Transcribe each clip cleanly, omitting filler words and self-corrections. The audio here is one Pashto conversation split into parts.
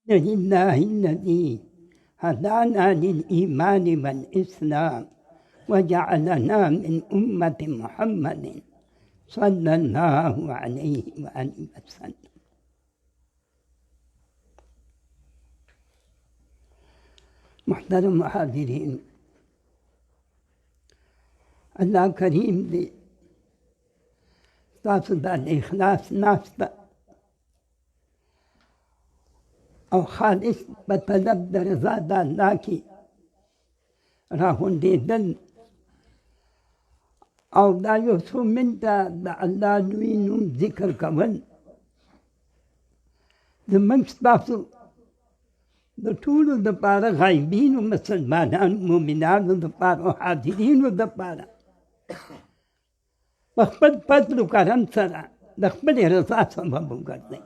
لله الذي هدانا للإيمان والإسلام وجعلنا من أمة محمد صلى الله عليه وآله وسلم. محترم الحاضرين، الله كريم دي تاسد الإخلاص ناستا او خالص بطلب در رضا د الله کې راغونډېدل او دا یو څو منټه د الله لوی نوم ذکر کول زموږ ستاسو د ټولو دپاره غایبینو مسلمانانو مؤمنانو دپاره حاضرینو دپاره په خپل فضل و کرم سره د خپلې رضا سبب وګرځئ.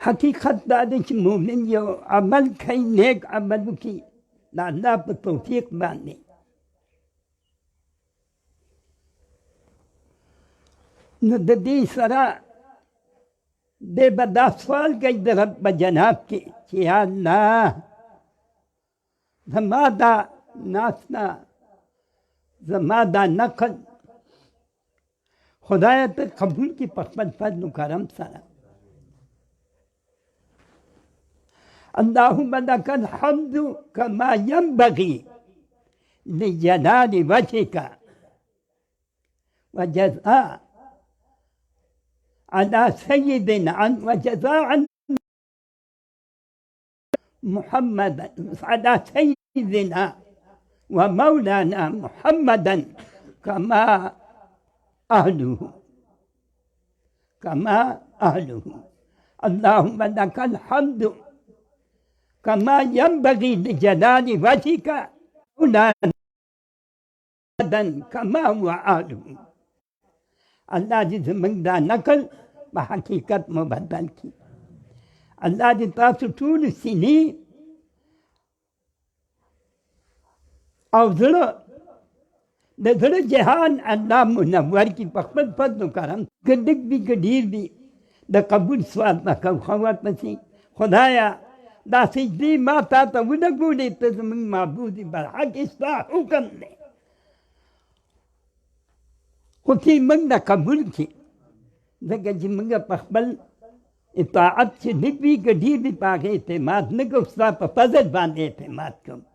حقیقت دا دی چې مؤمن یو عمل کوي، نیک عمل وکړي د الله په توفیق باندې، نو د دې سره دی به دا سوال کوي د رب په جناب کې چې یا الله زما دا ناسته، زما دا نقل خدایه ته قبول کړي په خپل فضل و کرم سره. اللهم لك الحمد كما ينبغي لجلال وجهك وجزاء على سيدنا وجزاء محمد على سيدنا ومولانا محمدا كما أهله اللهم لك الحمد كما ينبغي لجلال وجهك كما هو أهله. الله دې زموږ دا نقل په حقیقت مبدل کړي. الله دې تاسو ټول سینې او زړه د زړه جهان الله منور کړي په خپل فضل و کرم. که ډېر وي که ډېر وي د قبول سوال به کوو ښه ورپسې خدایه دا سجدې ما تا ته ونه ګورې، ته زموږ معبود برحق ستا حکم دی، خو چې موږ نه قبول کړي ځکه چې موږ په خپل اطاعت چې لږ وي که ډېر وي په هغې اعتماد نه کوو، ستا په فضل باندې اعتماد کوو.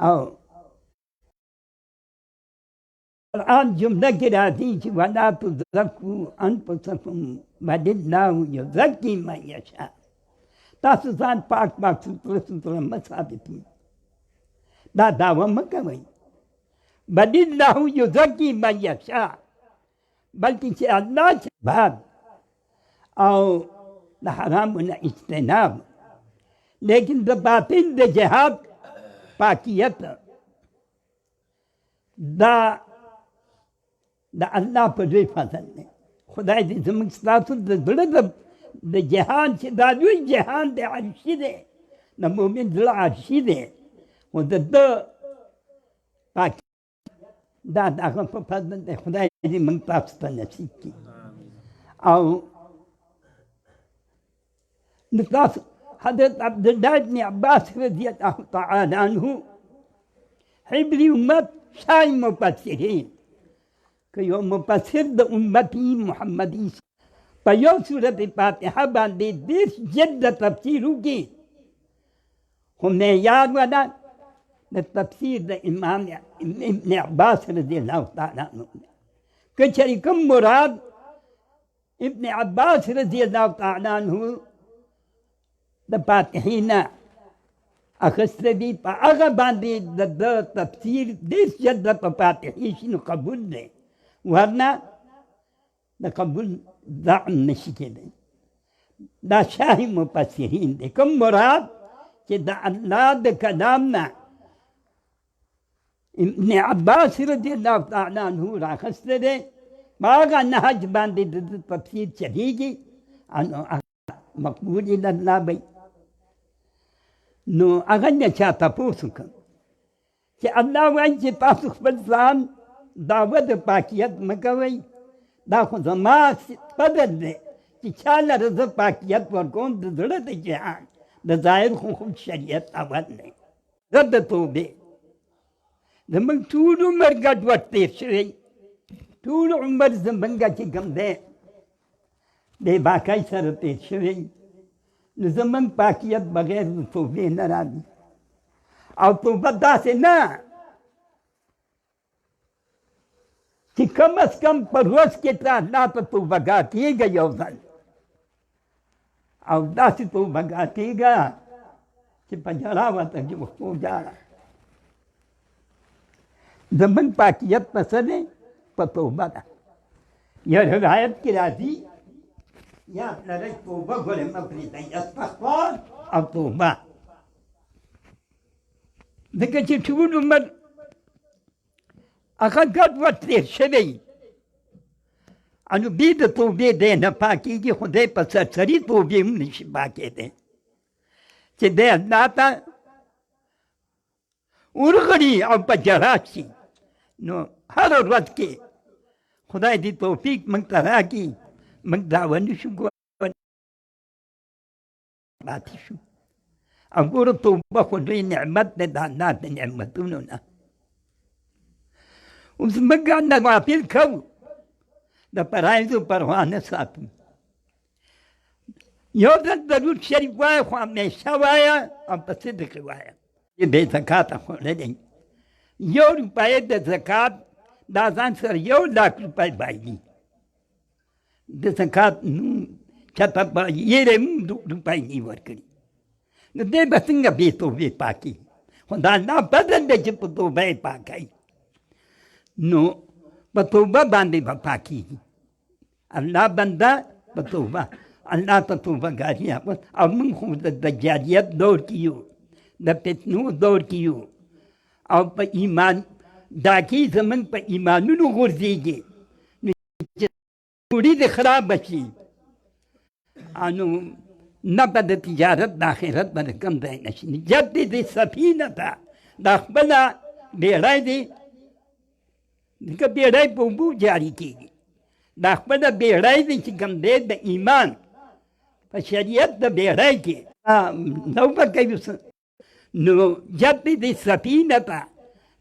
او قرآن جمله کې راځي چې ولا تزکوا انفسکم بل الله یزکي من یشاء. تاسو ځان پاک سوتره مه ثابتوئ، دا دعوه مه کوئ. بل الله یزکي من یشاء، بلکې چې الله چې بعد او د حرامو نه اجتناب، لیکن د باطن د جهاد پاکیت دا د الله په لوی فضل دی. خدای دې زموږ ستاسو د زړه د جهان چې دا لوی جهان دی عرشي دی، د مؤمن زړه عرشي دی، خو د ده پاکیت دا د هغه په فضل دی. خدای دې موږ تاسو ته نصیب کړي. او نو تاسو حضرت عبدالله بن عباس رضی الله تعالی عنه حبر امت شای مفسرین که یو مفسر د امتی محمدی په یو سورت فاتحه باندې دېرش جلده تفسیر وکړي، خو معیار ولا د تفسیر د امام ابن عباس رضی الله تعالی عنه که چېرې کوم مراد ابن عباس رضی الله تعالی عنه د فاتحې نه اخیستی دي، په هغه باندې د ده تفسیر دېرش جلده په فاتحې شي نو قبول دی، ورنه د قبول زعم نشي کېدی. دا شاهي مفسرین دی. کوم مراد چې د الله د کلام نه ابن عباس رضی الله تعالی عنه راخیستی دی، په هغه نهج باندې د تفسیر چلېږي، نو مقبول الله به نو هغه نه چا تپوس وکړ چې الله وایي چې تاسو خپل ځان دعوه د پاکیت مه کوئ، دا خو زما قدر دی چې چا لره زه پاکیت ورکوم د زړه د جهان د ظاهر خو شریعت اول دی زه د توبې زموږ ټول عمر ګډوډ تېر شوی ټول عمر زموږ چې کوم دی بې باکۍ سره تېر شوی نو زموږ پاکیت بغیر د توبې نه راځي او توبه داسې نه چې کم از کم په روز کې ته الله ته توبهګار کېږه یو ځل او داسې توبهګار کېږه چې په ژړا ورته وژاړه زموږ پاکیت په څه دی په توبه ده یو روایت کې راځي یاد لرئ توبه ګورې مه پرېږدئ استغفار او توبه ځکه چې ټول عمر هغه ګډوډ تېر شوی نو بې د توبې دی نه پاکېږي خو دی په سرسري توبې هم نشي پاکېدی چې دی الله ته ورغړي او په ژړا شي نو هره ورځ کې خدای دې توفیق موږ ته راکړي موږ دا ونه شو پاتې شو او ګوره توبه خو لوی نعمت دی د الله د نعمتونو نه اوس موږ نوافل کوو د فرایضو پروا نه ساتو یو ځل درود شریف وایه خو همیشه وایه او په صدق وایه بې زکاته خوړلی یو روپۍ د زکات دا ځان سره 1,00,000 روپۍ بایلي د زکات نوم چاته به یېرې هم روپۍ نه ورکړي نو دی به څنګه بې توبې پاکي خو دا الله فضل دی چې په توبه یې پاکوي نو په توبه باندې به پاکېږي الله بنده په توبه الله ته توبهګاري او موږ خو د دجالیت دور کې یو د فتنو دور کې یو او په ایمان دا کې زموږ په ایمانونو غورځېږي نو چې وړي دې خرابه شي نو نه به د تجارت د آخرت به د کوم ځای نه شي جدد سفینه ته دا خپله بیړۍ دی ځکه بیړۍ په اوبو جاري کېږي دا خپله بیړۍ دی چې کوم دی د ایمان په شریعت د بیړۍ کې نو به کوي نو جدد سفینه ته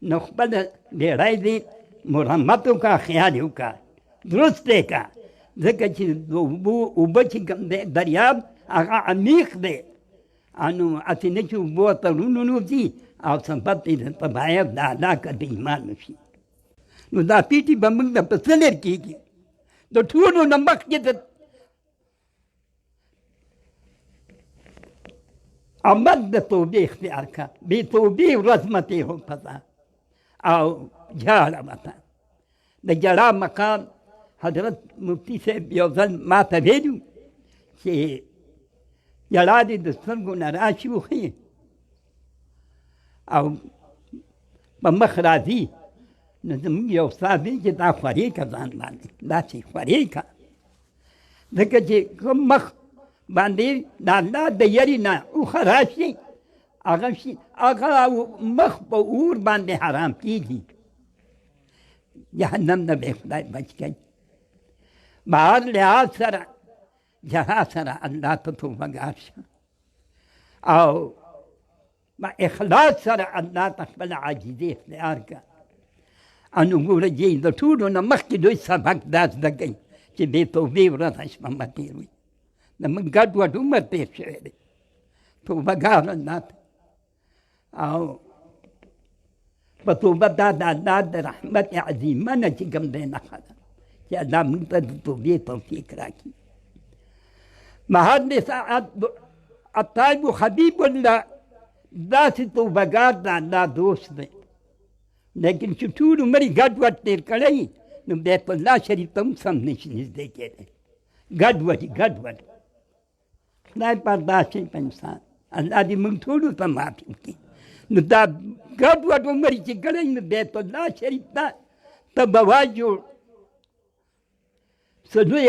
نو خپله بیړۍ دی مرمت وکړه خیال یې وکړه درست یې کړه ځکه چې د اوبه چې کوم دی دریاب هغه عمیق دی نو هسې نه چې اوبو ته ورننوځي او سبب یې درته باید د الله که د ایمان وشي نو دا پیټي به موږ نه په څه لرې کېږي د ټولو نه مخکې د عمل د توبې اختیار کړه بې توبې ورځ مه تېرو پته او ژاړه ورته د ژړا مقام حضرت مفتي صاحب یو ځل ما ته ویلي چې ژړا دې د سترګو نه راشي وښي او په مخ راځي نو زموږ یو استاد دی چې دا خورې که ځان باندې داسې خورې که ځکه چې کوم مخ باندې د الله د یرې نه اوښه راشي هغه شي هغه مخ په اور باندې حرام کېږي جهنم نه به خدای بچ کوي به هر لحاظ سره جها سره الله ته توبهګار شه او با اخلاص سره الله ته خپله عاجزي اختیار کړه نو ګوره چې د ټولو نه مخکې دوی سبق دا زده کوي چې بې توبې ورځ شپه مه تېروئ زموږ ګډوډ عمر تېر شوی دی توبهګار الله ته او په توبه دا د الله د رحمت عظیمه نه چې کوم دی نښه ده چې الله موږ ته د توبې توفیق راکړي محل ساعت الطالب حبیب الله داسې توبهګار د الله دوست دی لیکن چې ټول عمر یې ګډوډ تېر کړی نو بیت الله شریف ته هم سم نشي نږدې کېدی ګډوډ ګډوډ خدای پاک دا شي په انسان الله دې موږ ټولو ته معافي وکړي نو دا ګډوډ عمر چې کړی نو بیت الله شریف ته به واجو څه لوی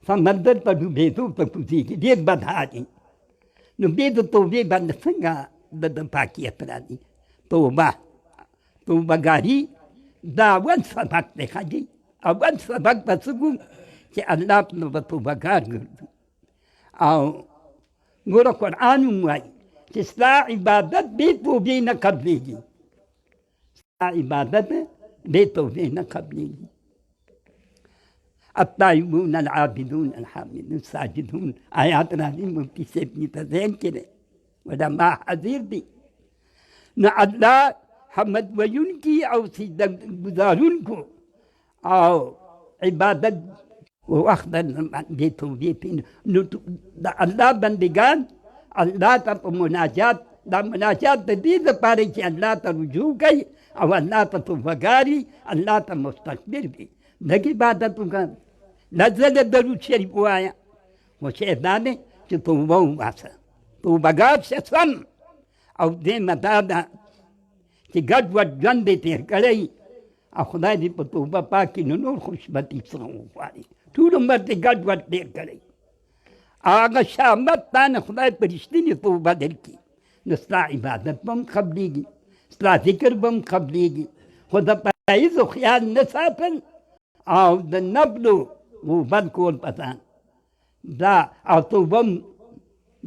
سمندر په ډوبېدو په کوزېږي ډېر بد حال دی نو بې د توبې باندې څنګه د پاکیت راځي توبهګاري دا اول سبق دی ښه جي اول سبق بسکو چې الله په توبهګار ګرځي او ګوره قرآن وایي چې ستا عبادت بې توبې نه قبلېږي، ستا عبادت بې توبې نه قبلېږي. التائبون العابدون الحامدون الساجدون آیات راځي مفتي صاحب مې په ذهن کې دی ودا ما حاضر دي. نو الله حمد ویونکي او سجده ګزارونکو او عبادت وخت دې توبې پین نو د الله بندگان الله ته په مناجات دا مناجات د دې لپاره چې الله ته رجوع کوي او الله ته توبهګاري الله ته مستقبل وي دغه عبادت وکړه. لازم درود شریف ووایه خو شی دا دی چې توبه وباسه توبهګار شه سم او دې مدا ده چې ګډ وډ ژوند دې تېر کړی او خدای دې په توبه پاک کړي نو نور خوشبختي څنګه وغواړي ټول عمر دې ګډ وډ تېر کړی هغه شامت تا نه خدای په رښتینې توبه درکړي نو ستا عبادت به هم قبلېږي ستا ذکر به هم قبلېږي خو د فرایضو خیال نه ساتل او د نفلو غوبت کول پسان دا او توبه هم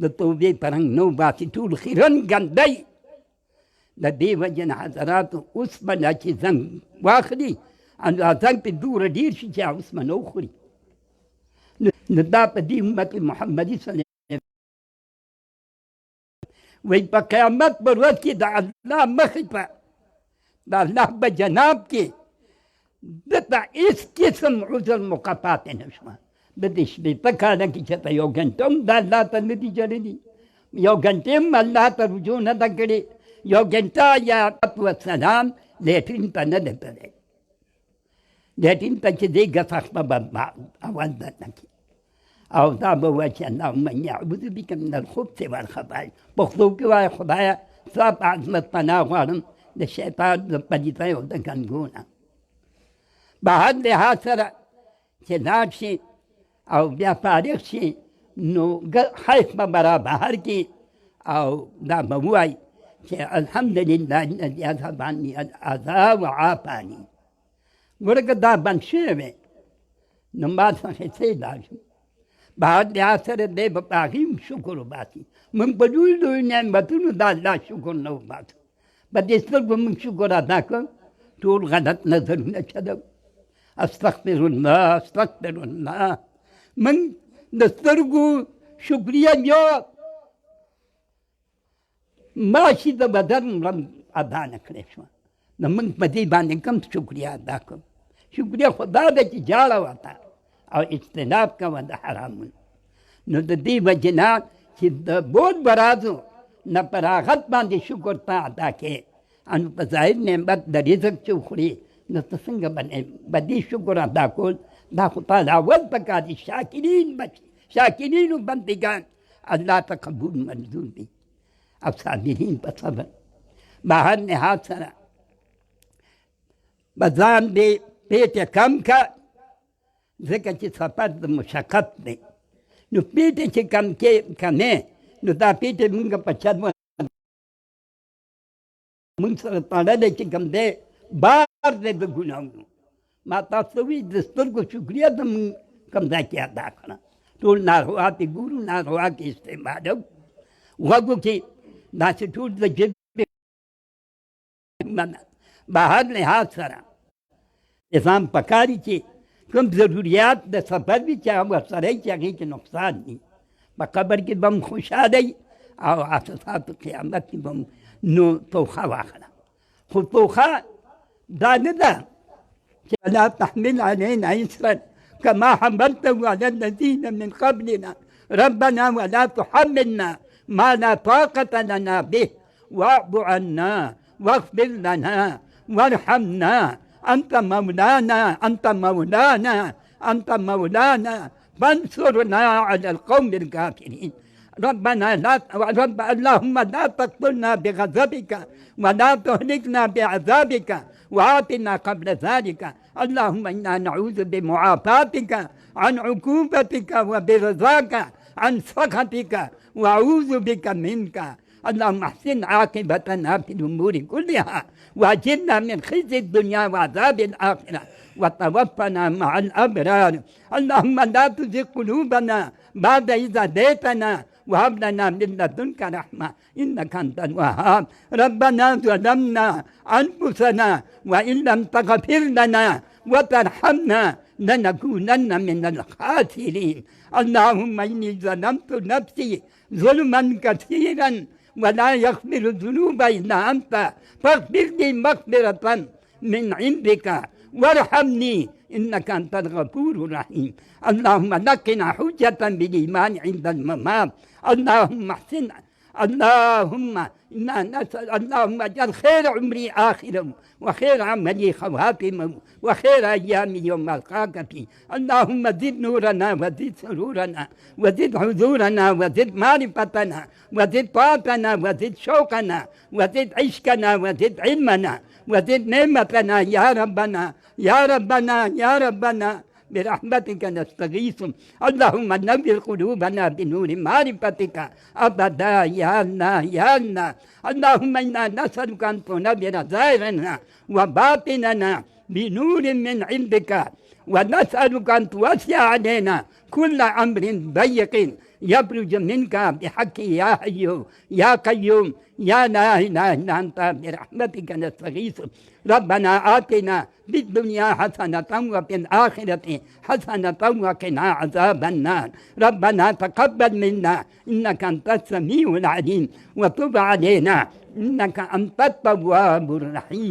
د توبې په رنګ نه وباسي ټول خیرن ګندی. د دې وجې نه حضراتو اوسپنه چې زنګ واخلي زنګ پې دومره ډېر شي چې اوسپنه وخوري نو دا په دې امت محمدي صلی الله علیه وسلم وایي په قیامت په ورځ کې د الله مخې په د الله په جناب کې دته هېڅ قسم عذر مقا پاتې نه شوه. د دې شپېته کاله کې چې ته یو ګنټه هم د الله ته نه دي جړلي یو ګنټې هم الله ته رجوع نه ده کړې یو ګنټه یا وسلام لیټرین ته نه ده تللی لیټرین ته چې دی ګسخته به اول درنه کړي او دا به وایي چې اللهم اني اعوذ بک من الخبث والخبائث پښتو کې وایي خدایه ستا په عظمت پناه غواړم د شیطان د پلیتۍ او د ګنګو نه. بهر لحاظ سره چې لاړ شي او بیا فارغ شي نو خیف به به را بهر کړي او دا به ووایي چې الحمدلله الذي اذهب عني الاذى وعافاني. ګوره که دا بند شوی وی نو ما څخه څه لاړ شو بهر لحاظ سره دی به په هغې هم شکر وباسي. موږ په لویو لویو نعمتونو د الله شکر نه وباسو په دې سترګو موږ شکر ادا کړو ټول غلط نظرونه چلو استغفر الله استغفر الله موږ د سترګو شکریه بیا ماشي د بدن ادا نه کړې شوه نو موږ په دې باندې کوم شکریه ادا کړو. شکریه خو دا ده چې جاړه وته او اجتناب کوه د حرامونو. نو د دې وجې نه چې د بود برازو نه په راغت باندې شکر ته ادا کړې انو په ظاهر نعمت د رزق چې وخوري نو ته څنګه به دې شکر ادا کول دا خو تعالی اول پکار دي شاکرین بچي شاکرینو بندګان الله ته قبول منظور دي او صابرین په صبر بهر نهاد سره به ځان دې پیټې کم که ځکه چې سفر د مشقت دی نو پیټې چې کمې نو دا پیټې مونږ په چت مونږ سره تړلی چې کوم دی بار دی د ګناهونو ما تاسو وی د سترګو شکریه د مونږ کوم ځای کې ادا کړه ټول ناروا پې ګورو ناروا کې استعمالو غوږو کې داسې ټول د ژبې بهر لحاظ سره نظام پکاري چې کوم ضروریات د سفر وي چې هغه ورسره وي چې هغې کې نقصان وي په قبر کې به هم خوشحاله وي او اساسات قیامت کې به هم نو توخه واخله خو توخه دا نه ده چې لا تحمل علينا إصرا كما حملته على الذين من قبلنا ربنا ولا تحملنا ما لا طاقة لنا به واعف عنا واغفر لنا وارحمنا أنت مولانا أنت مولانا أنت مولانا فانصرنا على القوم الكافرين. ربنا اللهم لا تقتلنا بغضبك ولا تهلكنا بعذابك وآتنا قبل ذلك. اللهم إنا نعوذ بمعافاتك عن عقوبتك وبرضاك عن سخطك وأعوذ بك منك اللهم احسن عاقبتنا في الأمور كلها وأجرنا من خزي الدنيا وعذاب الآخرة وتوفنا مع الأبرار. اللهم لا تزغ قلوبنا بعد إذ هديتنا وهب لنا من لدنك رحمة إنك أنت الوهاب. ربنا ظلمنا أنفسنا وإن لم تغفر لنا وترحمنا لنكونن من الخاسرين. اللهم إني ظلمت نفسي ظلما كثيرا ولا يغفر الذنوب إلا أنت فاغفر لي مغفرة من عندك وارحمني إنك أنت الغفور الرحيم. اللهم لقنا حجة بالإيمان عند الممات. اللهم احسن اللهم إنا نسأل اللهم اجعل خير عمري آخره وخير عملي خواتمه وخير أيامي يوم ألقاك فيه. اللهم زد نورنا وزد سرورنا وزد حضورنا وزد معرفتنا وزد طاعتنا وزد شوقنا وزد عشقنا وزد علمنا وزد نعمتنا يا ربنا يا ربنا يا ربنا برحمتك نستغيث. اللهم نور قلوبنا بنور معرفتك أبدا يا الله يا الله. اللهم إنا نسألك أن تنور ظاهرنا وباطننا بنور من عندك ونسألك أن توسع علينا كل أمر ضيق يبرج منك بحق يا حي يا قيوم يا لا إله إلا أنت برحمتك نستغيث. ربنا آتنا في الدنيا حسنة وفي الآخرة حسنة وقنا عذاب النار. ربنا تقبل منا إنك أنت السميع العليم وتب علينا إنك أنت التواب الرحيم.